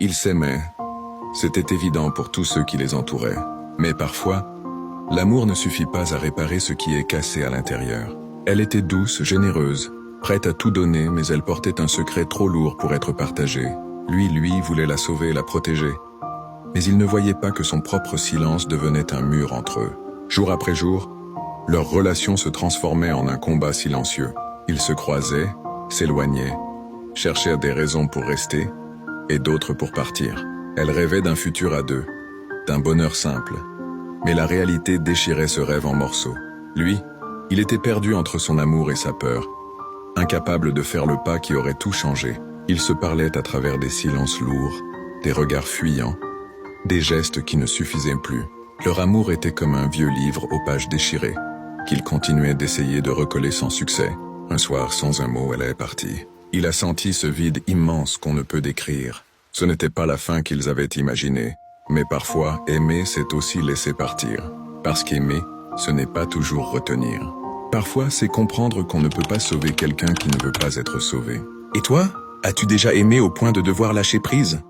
Ils s'aimaient. C'était évident pour tous ceux qui les entouraient. Mais parfois, l'amour ne suffit pas à réparer ce qui est cassé à l'intérieur. Elle était douce, généreuse, prête à tout donner, mais elle portait un secret trop lourd pour être partagé. Lui, voulait la sauver et la protéger. Mais il ne voyait pas que son propre silence devenait un mur entre eux. Jour après jour, leur relation se transformait en un combat silencieux. Ils se croisaient, s'éloignaient, cherchèrent des raisons pour rester, et d'autres pour partir. Elle rêvait d'un futur à deux, d'un bonheur simple. Mais la réalité déchirait ce rêve en morceaux. Lui, il était perdu entre son amour et sa peur, incapable de faire le pas qui aurait tout changé. Ils se parlaient à travers des silences lourds, des regards fuyants, des gestes qui ne suffisaient plus. Leur amour était comme un vieux livre aux pages déchirées, qu'il continuait d'essayer de recoller sans succès. Un soir, sans un mot, elle est partie. Il a senti ce vide immense qu'on ne peut décrire. Ce n'était pas la fin qu'ils avaient imaginée. Mais parfois, aimer, c'est aussi laisser partir. Parce qu'aimer, ce n'est pas toujours retenir. Parfois, c'est comprendre qu'on ne peut pas sauver quelqu'un qui ne veut pas être sauvé. Et toi, as-tu déjà aimé au point de devoir lâcher prise ?